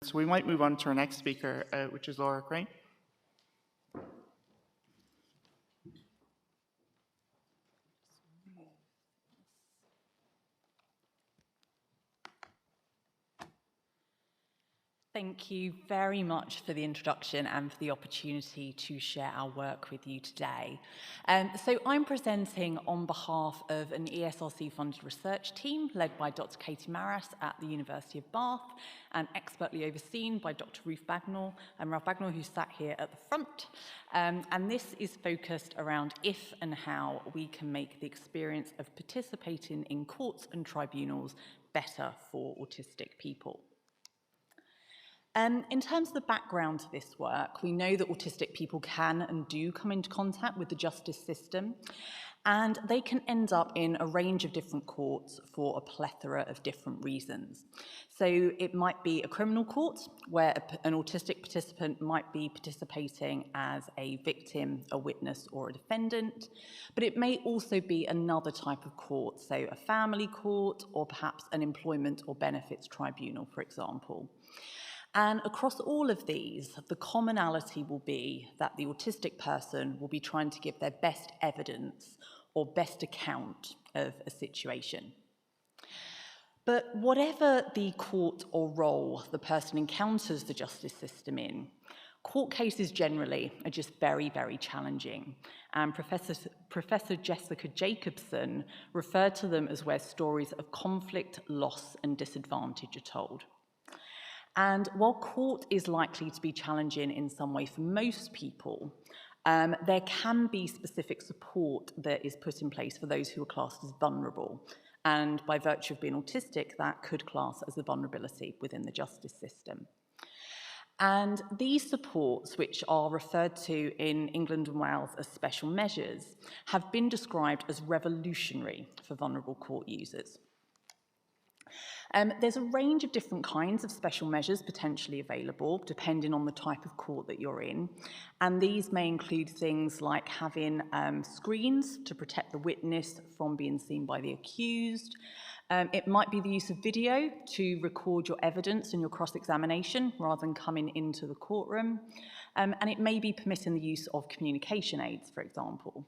So we might move on to our next speaker, which is Laura Crane. Thank you very much for the introduction and for the opportunity to share our work with you today. So I'm presenting on behalf of an ESRC-funded research team led by Dr. Katie Maras at the University of Bath and expertly overseen by Dr. Ralph Bagnall, who sat here at the front. And this is focused around if and how we can make the experience of participating in courts and tribunals better for autistic people. In terms of the background to this work, we know that autistic people can and do come into contact with the justice system, and they can end up in a range of different courts for a plethora of different reasons. So it might be a criminal court where an autistic participant might be participating as a victim, a witness, or a defendant, but it may also be another type of court, so a family court or perhaps an employment or benefits tribunal, for example. And across all of these, the commonality will be that the autistic person will be trying to give their best evidence or best account of a situation. But whatever the court or role the person encounters the justice system in, court cases generally are just very, very challenging. And Professor Jessica Jacobson referred to them as where stories of conflict, loss, and disadvantage are told. And while court is likely to be challenging in some way for most people, there can be specific support that is put in place for those who are classed as vulnerable. And by virtue of being autistic, that could class as a vulnerability within the justice system. And these supports, which are referred to in England and Wales as special measures, have been described as revolutionary for vulnerable court users. There's a range of different kinds of special measures potentially available, depending on the type of court that you're in. And these may include things like having screens to protect the witness from being seen by the accused. It might be the use of video to record your evidence and your cross-examination rather than coming into the courtroom. And it may be permitting the use of communication aids, for example.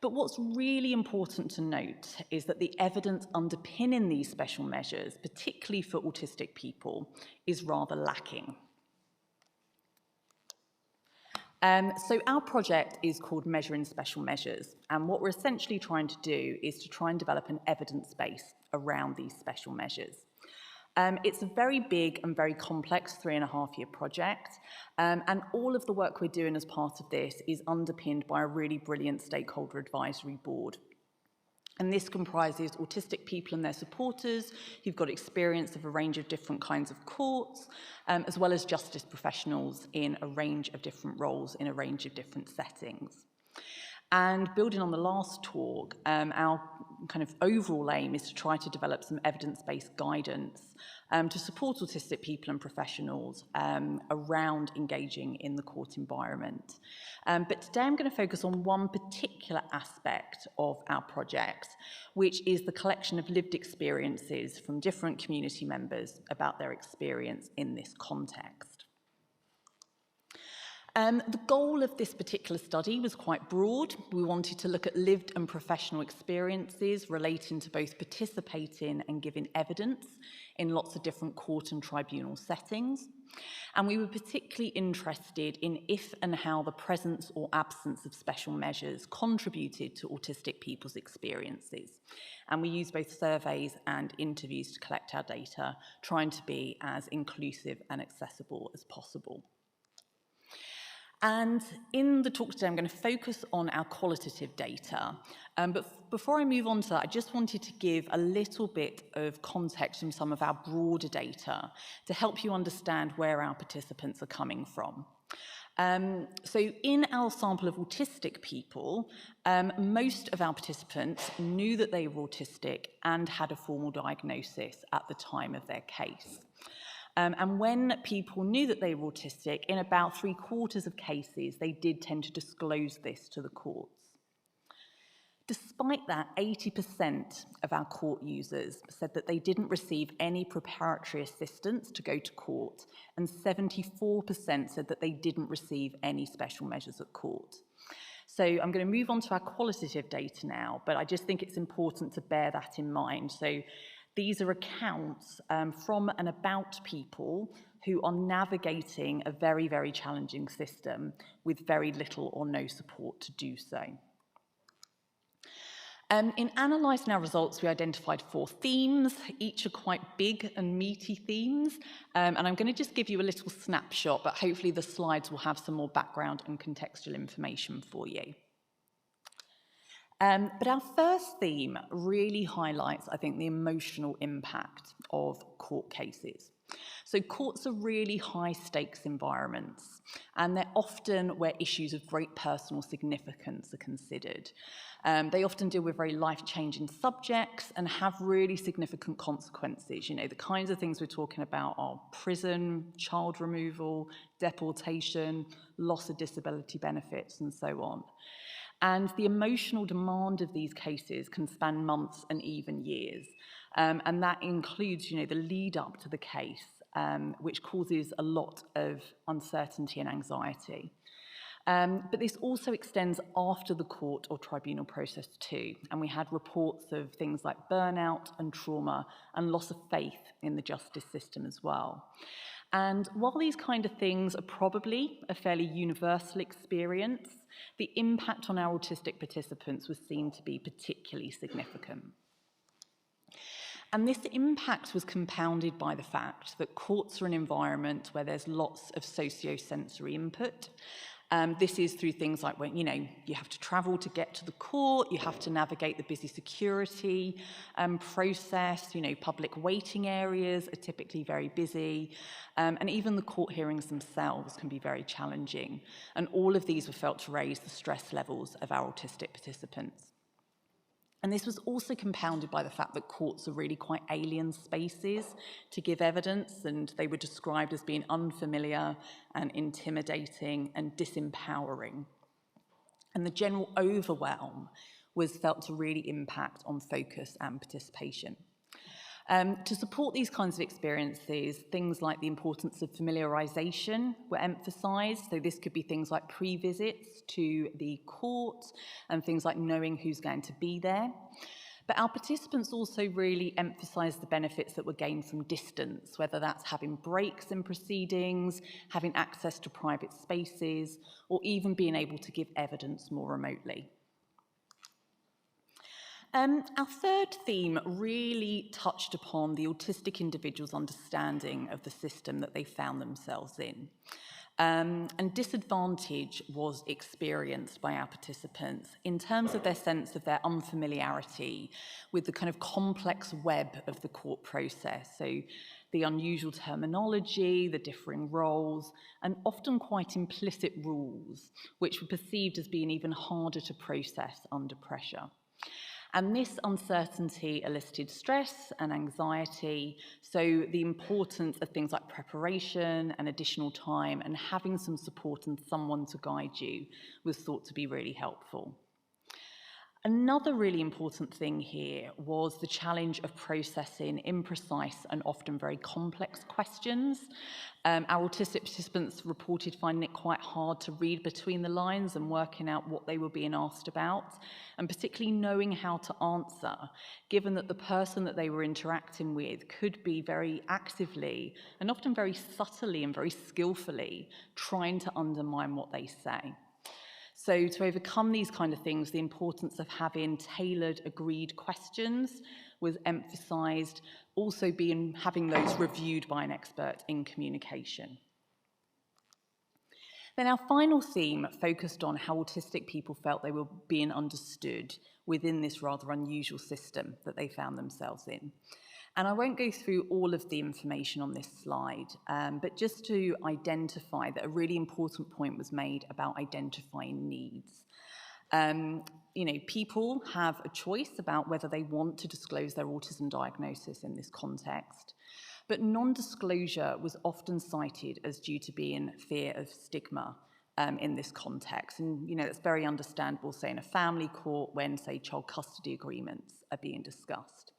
But what's really important to note is that the evidence underpinning these special measures, particularly for autistic people, is rather lacking. So our project is called Measuring Special Measures, and what we're essentially trying to do is to try and develop an evidence base around these special measures. It's a very big and very complex 3.5-year project, and all of the work we're doing as part of this is underpinned by a really brilliant stakeholder advisory board. And this comprises autistic people and their supporters who've got experience of a range of different kinds of courts, as well as justice professionals in a range of different roles in a range of different settings. And building on the last talk, our kind of overall aim is to try to develop some evidence-based guidance to support autistic people and professionals around engaging in the court environment. But today I'm going to focus on one particular aspect of our project, which is the collection of lived experiences from different community members about their experience in this context. The goal of this particular study was quite broad. We wanted to look at lived and professional experiences relating to both participating and giving evidence in lots of different court and tribunal settings. And we were particularly interested in if and how the presence or absence of special measures contributed to autistic people's experiences. And we used both surveys and interviews to collect our data, trying to be as inclusive and accessible as possible. And in the talk today, I'm going to focus on our qualitative data. But before I move on to that, I just wanted to give a little bit of context from some of our broader data to help you understand where our participants are coming from. So in our sample of autistic people, most of our participants knew that they were autistic and had a formal diagnosis at the time of their case. And when people knew that they were autistic, in about 3/4 of cases, they did tend to disclose this to the courts. Despite that, 80% of our court users said that they didn't receive any preparatory assistance to go to court, and 74% said that they didn't receive any special measures at court. So I'm going to move on to our qualitative data now, but I just think it's important to bear that in mind. So these are accounts from and about people who are navigating a very, very challenging system with very little or no support to do so. In analysing our results, we identified 4 themes. Each are quite big and meaty themes, and I'm going to just give you a little snapshot, but hopefully the slides will have some more background and contextual information for you. But our first theme really highlights, I think, the emotional impact of court cases. So courts are really high-stakes environments, and they're often where issues of great personal significance are considered. They often deal with very life-changing subjects and have really significant consequences. You know, the kinds of things we're talking about are prison, child removal, deportation, loss of disability benefits, and so on. And the emotional demand of these cases can span months and even years. And that includes, you know, the lead up to the case, which causes a lot of uncertainty and anxiety. But this also extends after the court or tribunal process too. And we had reports of things like burnout and trauma and loss of faith in the justice system as well. And while these kind of things are probably a fairly universal experience, the impact on our autistic participants was seen to be particularly significant. And this impact was compounded by the fact that courts are an environment where there's lots of socio-sensory input. This is through things like when, you know, you have to travel to get to the court, you have to navigate the busy security process, you know, public waiting areas are typically very busy, and even the court hearings themselves can be very challenging. And all of these were felt to raise the stress levels of our autistic participants. And this was also compounded by the fact that courts are really quite alien spaces to give evidence, and they were described as being unfamiliar and intimidating and disempowering. And the general overwhelm was felt to really impact on focus and participation. To support these kinds of experiences, things like the importance of familiarisation were emphasised. So this could be things like pre-visits to the court and things like knowing who's going to be there. But our participants also really emphasised the benefits that were gained from distance, whether that's having breaks in proceedings, having access to private spaces, or even being able to give evidence more remotely. Our third theme really touched upon the autistic individual's understanding of the system that they found themselves in. And disadvantage was experienced by our participants in terms of their sense of their unfamiliarity with the kind of complex web of the court process. So the unusual terminology, the differing roles, and often quite implicit rules, which were perceived as being even harder to process under pressure. And this uncertainty elicited stress and anxiety, so the importance of things like preparation and additional time and having some support and someone to guide you was thought to be really helpful. Another really important thing here was the challenge of processing imprecise and often very complex questions. Our autistic participants reported finding it quite hard to read between the lines and working out what they were being asked about, and particularly knowing how to answer, given that the person that they were interacting with could be very actively and often very subtly and very skillfully trying to undermine what they say. So to overcome these kind of things, the importance of having tailored, agreed questions was emphasised, also having those reviewed by an expert in communication. Then our final theme focused on how autistic people felt they were being understood within this rather unusual system that they found themselves in. And I won't go through all of the information on this slide, but just to identify that a really important point was made about identifying needs. You know, people have a choice about whether they want to disclose their autism diagnosis in this context, but non-disclosure was often cited as due to being fear of stigma, in this context. And, it's very understandable, say, in a family court when, say, child custody agreements are being discussed.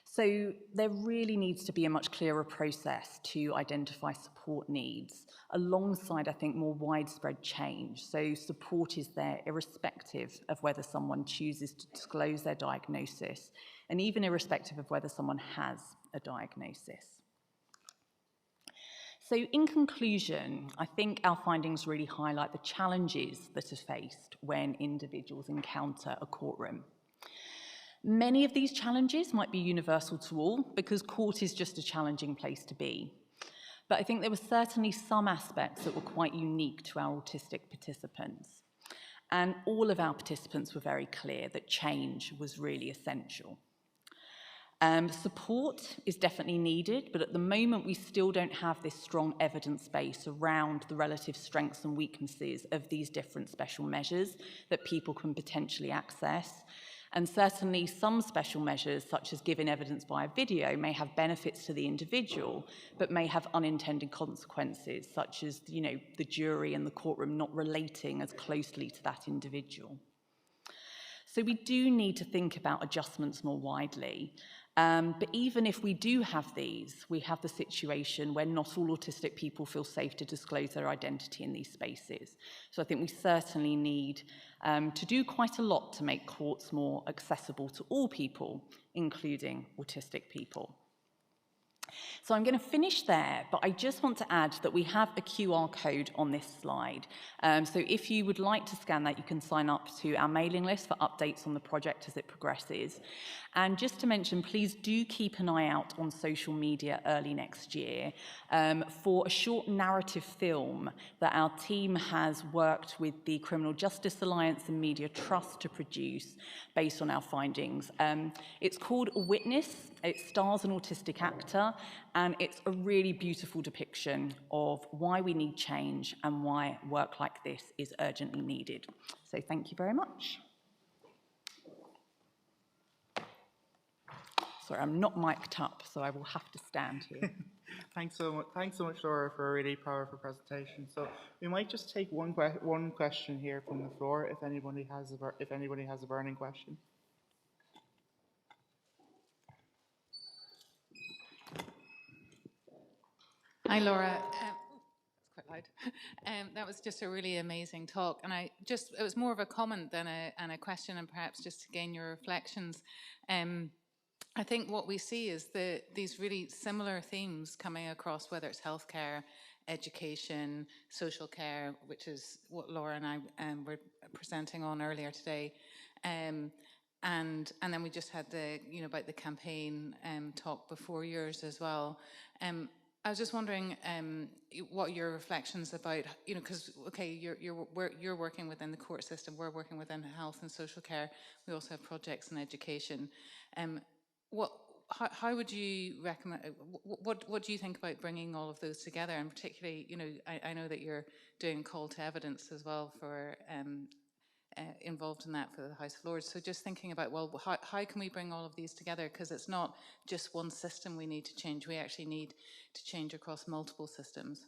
So there really needs to be a much clearer process to identify support needs, alongside, I think, more widespread change. So support is there irrespective of whether someone chooses to disclose their diagnosis, and even irrespective of whether someone has a diagnosis. So in conclusion, I think our findings really highlight the challenges that are faced when individuals encounter a courtroom. Many of these challenges might be universal to all, because court is just a challenging place to be. But I think there were certainly some aspects that were quite unique to our autistic participants. And all of our participants were very clear that change was really essential. Support is definitely needed, but at the moment we still don't have this strong evidence base around the relative strengths and weaknesses of these different special measures that people can potentially access. And certainly some special measures, such as giving evidence via video, may have benefits to the individual, but may have unintended consequences, such as, the jury and the courtroom not relating as closely to that individual. So we do need to think about adjustments more widely. But even if we do have these, we have the situation where not all autistic people feel safe to disclose their identity in these spaces. So I think we certainly need to do quite a lot to make courts more accessible to all people, including autistic people. So I'm going to finish there, but I just want to add that we have a QR code on this slide. So if you would like to scan that, you can sign up to our mailing list for updates on the project as it progresses. And just to mention, please do keep an eye out on social media early next year for a short narrative film that our team has worked with the Criminal Justice Alliance and Media Trust to produce based on our findings. It's called A Witness. It stars an autistic actor, and it's a really beautiful depiction of why we need change and why work like this is urgently needed. So thank you very much. Sorry, I'm not mic'd up, so I will have to stand here. Thanks so much, Laura, for a really powerful presentation. So we might just take one question here from the floor, if anybody has a burning question. Hi, Laura. It's quite loud. That was just a really amazing talk, and it was more of a comment than a question, and perhaps just to gain your reflections. I think what we see is these really similar themes coming across, whether it's healthcare, education, social care, which is what Laura and I were presenting on earlier today. And then we just had about the campaign talk before yours as well. I was just wondering what your reflections about, because you're working within the court system, we're working within health and social care. We also have projects in education. How would you recommend? What do you think about bringing all of those together? And particularly, I know that you're doing call to evidence as well for involved in that for the House of Lords. So just thinking about, well, how can we bring all of these together? Because it's not just one system we need to change. We actually need to change across multiple systems.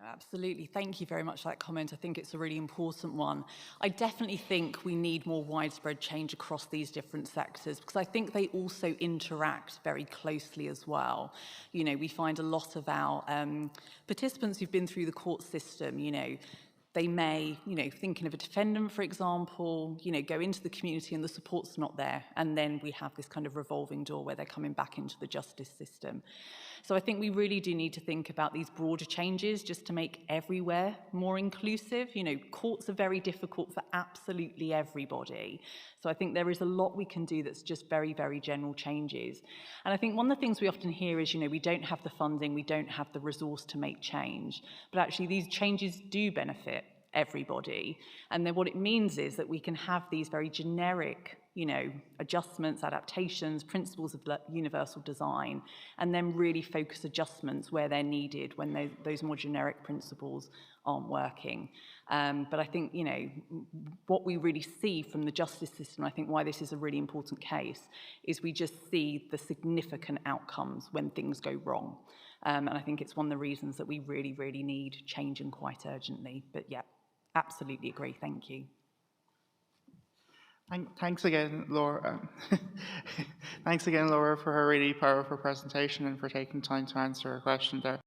Absolutely. Thank you very much for that comment. I think it's a really important one. I definitely think we need more widespread change across these different sectors, because I think they also interact very closely as well. We find a lot of our participants who've been through the court system, they may, thinking of a defendant, for example, go into the community and the support's not there. And then we have this kind of revolving door where they're coming back into the justice system. So I think we really do need to think about these broader changes just to make everywhere more inclusive. Courts are very difficult for absolutely everybody. So I think there is a lot we can do that's just very, very general changes. And I think one of the things we often hear is, we don't have the funding, we don't have the resource to make change. But actually these changes do benefit everybody. And then what it means is that we can have these very generic, adjustments, adaptations, principles of universal design, and then really focus adjustments where they're needed when those more generic principles aren't working. But I think, what we really see from the justice system, I think why this is a really important case, is we just see the significant outcomes when things go wrong. And I think it's one of the reasons that we really, really need changing quite urgently. But yeah, Absolutely agree. Thank you. Thanks again, Laura. Thanks again, Laura, for her really powerful presentation and for taking time to answer our question there.